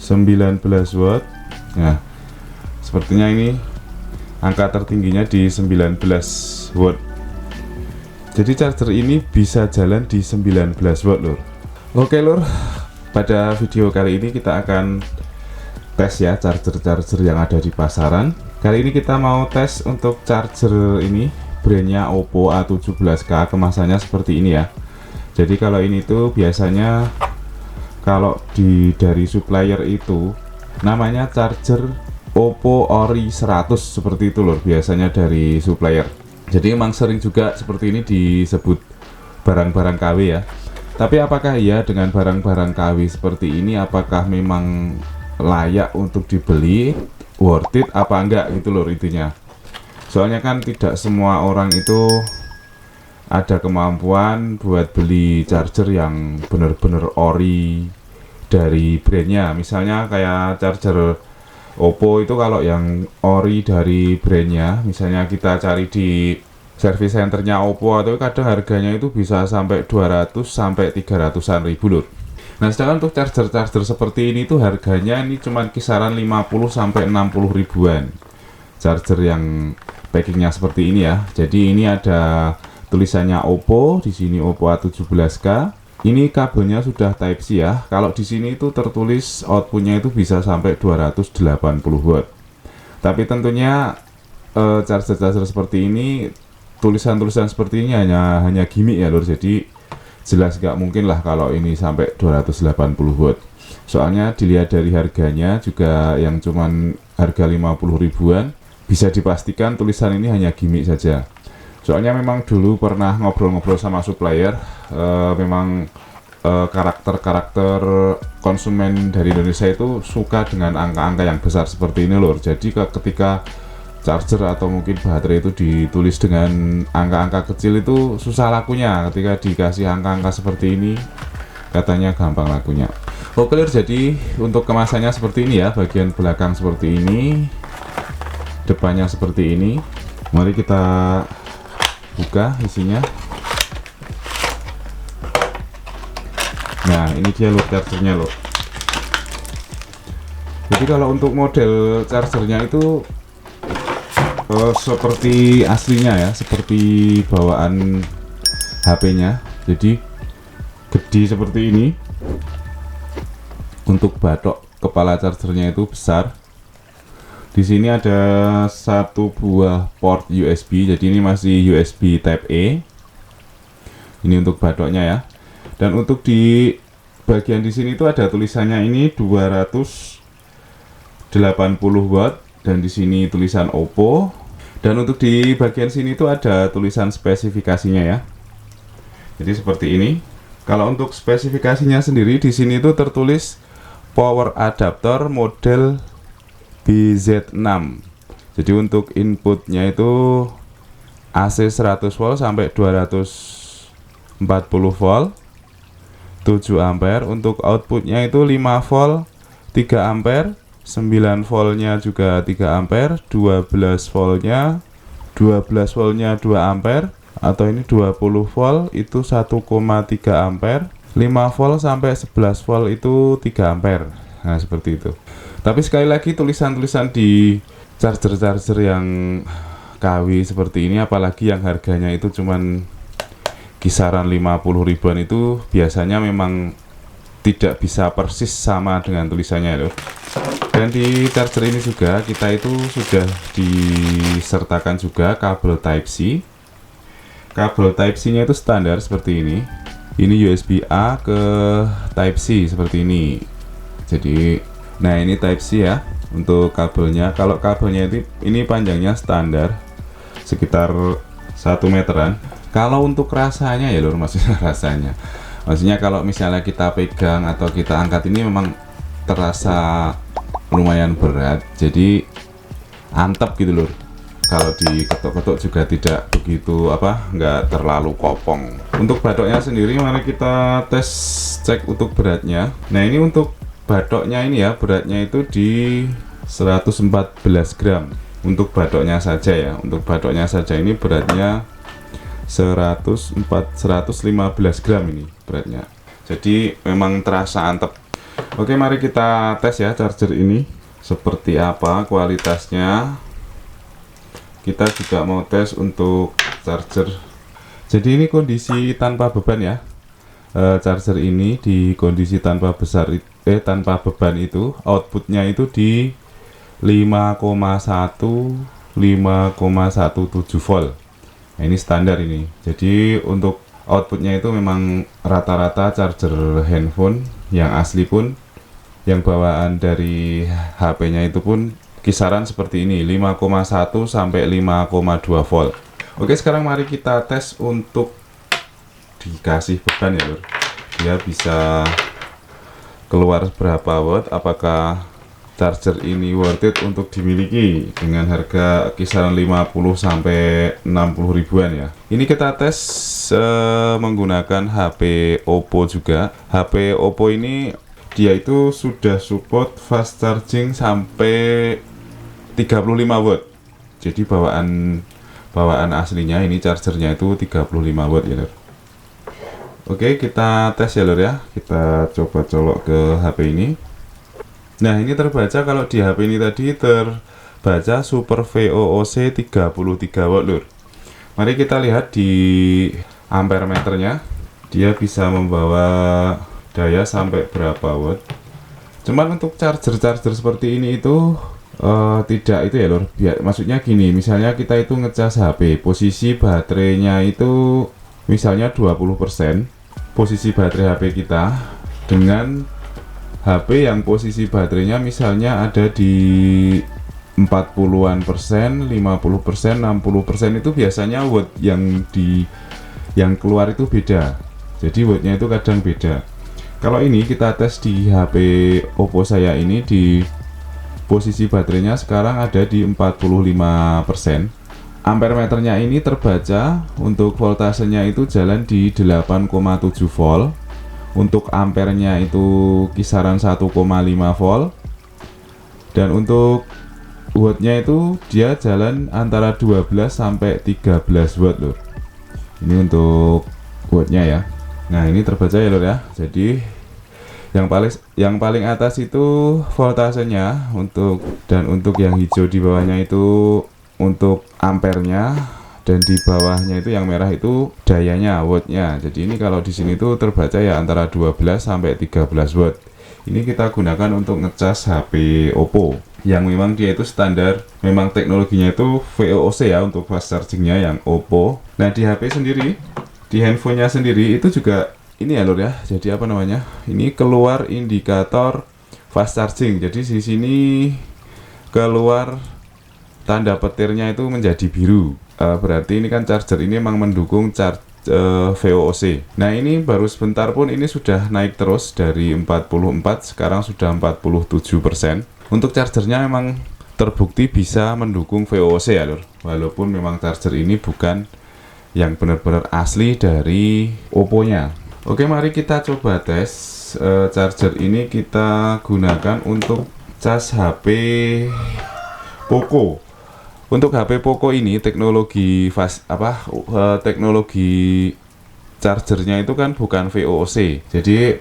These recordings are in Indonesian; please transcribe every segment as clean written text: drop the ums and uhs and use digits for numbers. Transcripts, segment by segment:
19 watt. Nah, sepertinya ini angka tertingginya di 19 watt. Jadi charger ini bisa jalan di 19 watt lur. Oke lur, pada video kali ini kita akan tes ya charger yang ada di pasaran. Kali ini kita mau tes untuk charger ini, brandnya Oppo A17K. Kemasannya seperti ini ya. Jadi kalau ini tuh biasanya kalau dari supplier itu namanya charger Oppo Ori 100 seperti itu lur, biasanya dari supplier. Jadi emang sering juga seperti ini disebut barang-barang KW ya. Tapi apakah iya dengan barang-barang KW seperti ini, apakah memang layak untuk dibeli, worth it apa enggak gitu loh intinya. Soalnya kan tidak semua orang itu ada kemampuan buat beli charger yang bener-bener ori dari brandnya. Misalnya kayak charger Oppo itu kalau yang ori dari brandnya, misalnya kita cari di service centernya Oppo atau kadang harganya itu bisa sampai 200 sampai 300-an ribu lur. Nah, sedangkan untuk charger seperti ini tuh harganya ini cuman kisaran 50 sampai 60 ribuan. Charger yang packingnya seperti ini ya. Jadi ini ada tulisannya Oppo, di sini Oppo A17K. Ini kabelnya sudah Type C ya. Kalau di sini itu tertulis outputnya itu bisa sampai 280 watt. Tapi tentunya charger seperti ini, tulisan-tulisan seperti ini hanya gimmick ya lur. Jadi jelas nggak mungkin lah kalau ini sampai 280 watt. Soalnya dilihat dari harganya juga yang cuman harga 50 ribuan, bisa dipastikan tulisan ini hanya gimmick saja. Soalnya memang dulu pernah ngobrol-ngobrol sama supplier, memang karakter konsumen dari Indonesia itu suka dengan angka-angka yang besar seperti ini lur. Jadi ketika charger atau mungkin baterai itu ditulis dengan angka-angka kecil itu susah lakunya. Ketika dikasih angka-angka seperti ini katanya gampang lakunya. Oke lur, jadi untuk kemasannya seperti ini ya. Bagian belakang seperti ini, depannya seperti ini. Mari kita buka isinya. Nah, ini dia lur chargernya lur. Jadi kalau untuk model chargernya itu seperti aslinya ya, seperti bawaan HP-nya. Jadi gede seperti ini. Untuk batok kepala chargernya itu besar. Di sini ada satu buah port USB, jadi ini masih USB Type A. Ini untuk batoknya ya. Dan untuk di bagian di sini itu ada tulisannya ini 280 watt dan di sini tulisan Oppo. Dan untuk di bagian sini itu ada tulisan spesifikasinya ya. Jadi seperti ini. Kalau untuk spesifikasinya sendiri di sini itu tertulis power adapter model BZ6. Jadi untuk inputnya itu AC 100 volt sampai 240 volt 7 ampere. Untuk outputnya itu 5 volt 3 ampere, 9 voltnya juga 3 ampere, 12 voltnya 2 ampere, atau ini 20 volt itu 1,3 ampere, 5 volt sampai 11 volt itu 3 ampere. Nah seperti itu. Tapi sekali lagi tulisan-tulisan di charger yang KW seperti ini, apalagi yang harganya itu cuman kisaran 50 ribuan, itu biasanya memang tidak bisa persis sama dengan tulisannya loh. Dan di charger ini juga kita itu sudah disertakan juga kabel Type C. Kabel Type C nya itu standar seperti ini. Ini USB A ke Type C seperti ini. Jadi nah ini Type C ya untuk kabelnya. Kalau kabelnya ini panjangnya standar sekitar 1 meteran. Kalau untuk rasanya ya lur, maksudnya kalau misalnya kita pegang atau kita angkat ini memang terasa lumayan berat, jadi antep gitu lur. Kalau diketuk-ketuk juga tidak begitu nggak terlalu kopong. Untuk batoknya sendiri mari kita tes cek untuk beratnya. Nah ini untuk batoknya ini ya, beratnya itu di 114 gram untuk batoknya saja ya. Untuk batoknya saja ini beratnya 115 gram ini beratnya. Jadi memang terasa antep. Oke, mari kita tes ya charger ini seperti apa kualitasnya. Kita juga mau tes untuk charger. Jadi ini kondisi tanpa beban ya. Charger ini di kondisi tanpa beban itu outputnya itu di 5,17 volt. Nah, ini standar ini. Jadi untuk outputnya itu memang rata-rata charger handphone yang asli pun, yang bawaan dari HP-nya itu pun kisaran seperti ini, 5,1 sampai 5,2 volt. Oke, sekarang mari kita tes untuk dikasih beban ya lur. Dia bisa keluar berapa watt, apakah charger ini worth it untuk dimiliki dengan harga kisaran 50 sampai 60 ribuan ya. Ini kita tes menggunakan HP Oppo juga. HP Oppo ini dia itu sudah support fast charging sampai 35 watt. Jadi bawaan aslinya ini chargernya itu 35 watt ya lur. Oke, kita tes ya lur ya. Kita coba colok ke HP ini. Nah, ini terbaca kalau di HP ini tadi terbaca Super VOOC 33 watt lur. Mari kita lihat di ampere meternya. Dia bisa membawa daya sampai berapa watt. Cuman untuk charger seperti ini itu tidak itu ya lur. Maksudnya gini, misalnya kita itu ngecas HP, posisi baterainya itu misalnya 20%, posisi baterai HP kita dengan HP yang posisi baterainya misalnya ada di 40-an persen, 50%, 60%, itu biasanya watt yang keluar itu beda. Jadi wattnya itu kadang beda. Kalau ini kita tes di HP Oppo saya ini, di posisi baterainya sekarang ada di 45%. Ampere meternya ini terbaca untuk voltasenya itu jalan di 8,7 volt. Untuk ampernya itu kisaran 1,5 volt. Dan untuk wattnya itu dia jalan antara 12 sampai 13 watt lur. Ini untuk wattnya ya. Nah, ini terbaca ya lur ya. Jadi yang paling atas itu voltasenya, untuk yang hijau di bawahnya itu untuk ampernya, dan di bawahnya itu yang merah itu dayanya, wattnya. Jadi ini kalau di sini tuh terbaca ya antara 12 sampai 13 watt. Ini kita gunakan untuk ngecas HP Oppo yang memang dia itu standar, memang teknologinya itu VOOC ya untuk fast chargingnya yang Oppo. Nah, di HP sendiri, di handphonenya sendiri itu juga ini ya lur ya. Jadi apa namanya, ini keluar indikator fast charging. Jadi di sini keluar tanda petirnya itu menjadi biru. Berarti ini kan charger ini memang mendukung VOOC. Nah, ini baru sebentar pun ini sudah naik terus dari 44, sekarang sudah 47%. Untuk chargernya memang terbukti bisa mendukung VOOC ya lur. Walaupun memang charger ini bukan yang benar-benar asli dari Oppo-nya. Oke, mari kita coba tes charger ini. Kita gunakan untuk cas HP Poco. Untuk HP Poco ini teknologi teknologi chargernya itu kan bukan VOOC. Jadi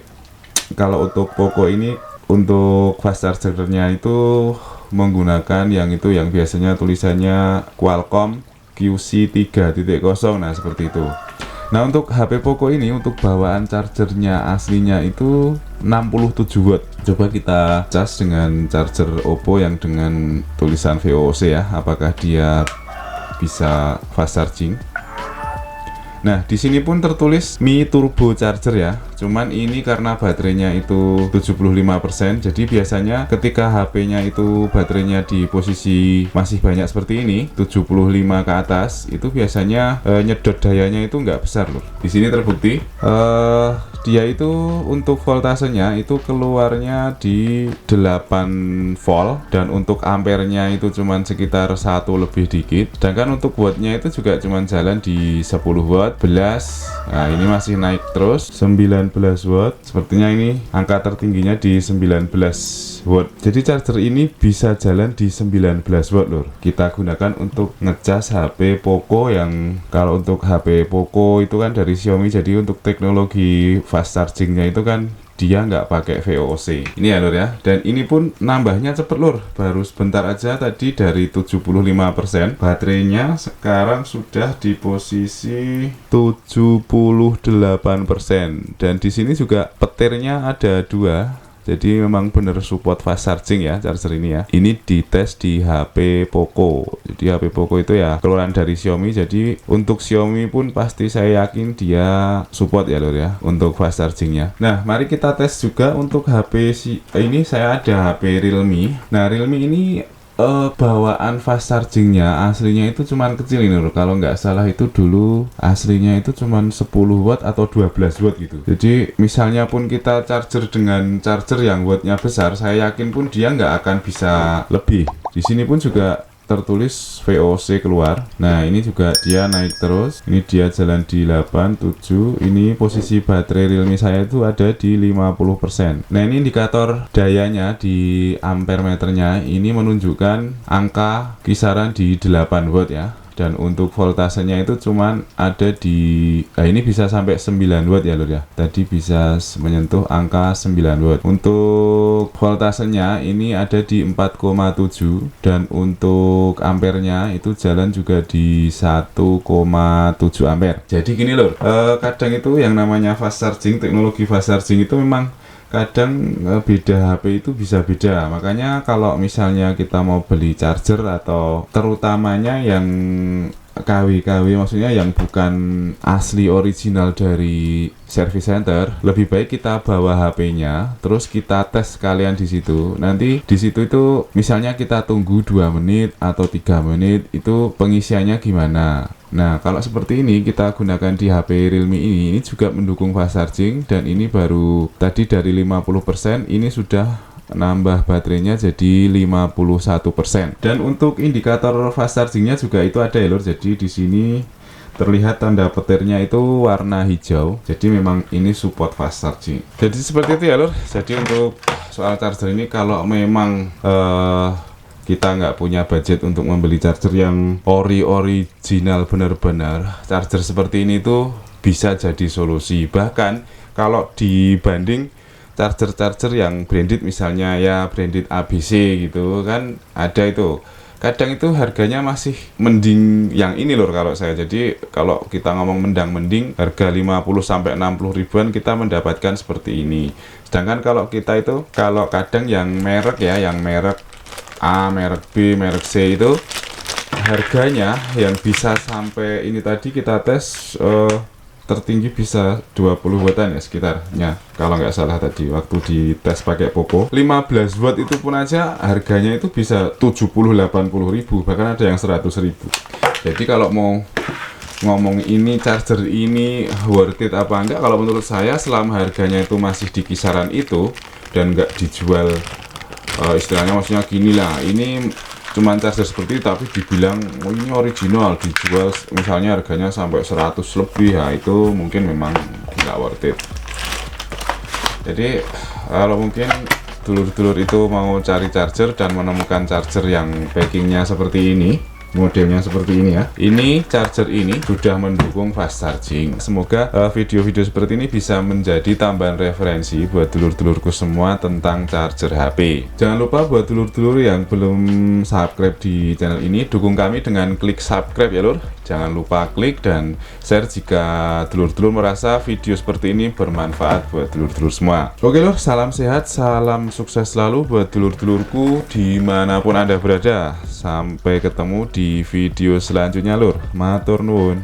kalau untuk Poco ini, untuk fast chargernya itu menggunakan yang biasanya tulisannya Qualcomm QC 3.0. Nah, seperti itu. Nah, untuk HP Poco ini, untuk bawaan chargernya aslinya itu 67 watt. Coba kita cas dengan charger Oppo yang dengan tulisan VOOC ya, apakah dia bisa fast charging. Nah, di sini pun tertulis Mi Turbo Charger ya. Cuman ini karena baterainya itu 75%, jadi biasanya ketika HP-nya itu baterainya di posisi masih banyak seperti ini, 75 ke atas, itu biasanya nyedot dayanya itu nggak besar loh. Di sini terbukti dia itu untuk voltasenya itu keluarnya di 8 volt, dan untuk ampernya itu cuman sekitar 1 lebih dikit. Sedangkan untuk wattnya itu juga cuman jalan di 10 watt, 11. Nah, ini masih naik terus 19 watt. Sepertinya ini angka tertingginya di 19 watt. Jadi charger ini bisa jalan di 19 watt lur. Kita gunakan untuk ngecas HP Poco, yang kalau untuk HP Poco itu kan dari Xiaomi, jadi untuk teknologi fast chargingnya itu kan dia nggak pakai VOC. Ini ya lur ya, dan ini pun nambahnya cepet lur, baru sebentar aja tadi dari 75%, baterainya sekarang sudah di posisi 78%. Dan di sini juga petirnya ada 2. Jadi memang bener support fast charging ya charger ini ya. Ini dites di HP Poco. Jadi HP Poco itu ya keluaran dari Xiaomi. Jadi untuk Xiaomi pun pasti saya yakin dia support ya lur ya untuk fast chargingnya. Nah mari kita tes juga untuk HP ini. Saya ada HP Realme. Nah Realme ini bawaan fast chargingnya aslinya itu cuman kecil ini loh. Kalau nggak salah itu dulu aslinya itu cuman 10 watt atau 12 watt gitu. Jadi misalnya pun kita charger dengan charger yang wattnya besar, saya yakin pun dia nggak akan bisa lebih. Di sini pun juga tertulis VOC keluar. Nah ini juga dia naik terus. Ini dia jalan di 8, 7. Ini posisi baterai Realme saya itu ada di 50%. Nah ini indikator dayanya di ampere meternya ini menunjukkan angka kisaran di 8 watt ya. Dan untuk voltasenya itu cuman ada di ini bisa sampai 9 watt ya lur ya. Tadi bisa menyentuh angka 9 watt. Untuk voltasenya ini ada di 4,7 dan untuk ampernya itu jalan juga di 1,7 ampere. Jadi gini lur, kadang itu yang namanya fast charging, teknologi fast charging itu memang kadang beda HP itu bisa beda. Makanya kalau misalnya kita mau beli charger atau terutamanya yang KW maksudnya yang bukan asli original dari service center, lebih baik kita bawa HP-nya terus kita tes sekalian di situ. Nanti di situ itu misalnya kita tunggu 2 menit atau 3 menit itu pengisiannya gimana. Nah kalau seperti ini kita gunakan di HP Realme ini juga mendukung fast charging, dan ini baru tadi dari 50% ini sudah nambah baterainya jadi 51%. Dan untuk indikator fast chargingnya juga itu ada ya lur. Jadi di sini terlihat tanda petirnya itu warna hijau. Jadi memang ini support fast charging. Jadi seperti itu ya lur. Jadi untuk soal charger ini kalau memang kita nggak punya budget untuk membeli charger yang original benar-benar, charger seperti ini tuh bisa jadi solusi. Bahkan kalau dibanding charger yang branded, misalnya ya branded ABC gitu kan, ada itu kadang itu harganya masih mending yang ini lur kalau saya. Jadi kalau kita ngomong mending harga 50-60 ribuan kita mendapatkan seperti ini. Sedangkan kalau kita itu kalau kadang yang merek ya, yang merek A, merek B, merek C itu harganya yang bisa sampai ini tadi kita tes tertinggi bisa 20 wattan ya sekitarnya kalau nggak salah tadi waktu di tes pakai Poco. 15 watt itu pun aja harganya itu bisa 70-80 ribu, bahkan ada yang 100 ribu. Jadi kalau mau ngomong ini charger ini worth it apa enggak, kalau menurut saya selama harganya itu masih di kisaran itu dan nggak dijual istilahnya maksudnya gini lah, ini cuman charger seperti itu tapi dibilang oh ini original, dijual misalnya harganya sampai 100 lebih, ya itu mungkin memang nggak worth it. Jadi kalau mungkin dulur-dulur itu mau cari charger dan menemukan charger yang packingnya seperti ini, modelnya seperti ini ya, ini charger ini sudah mendukung fast charging. Semoga video-video seperti ini bisa menjadi tambahan referensi buat dulur-dulurku semua tentang charger HP. Jangan lupa buat dulur-dulur yang belum subscribe di channel ini, dukung kami dengan klik subscribe ya lur. Jangan lupa klik dan share jika dulur-dulur merasa video seperti ini bermanfaat buat dulur-dulur semua. Oke lur, salam sehat, salam sukses selalu buat dulur-dulurku dimanapun Anda berada. Sampai ketemu di video selanjutnya lur. Matur nuwun.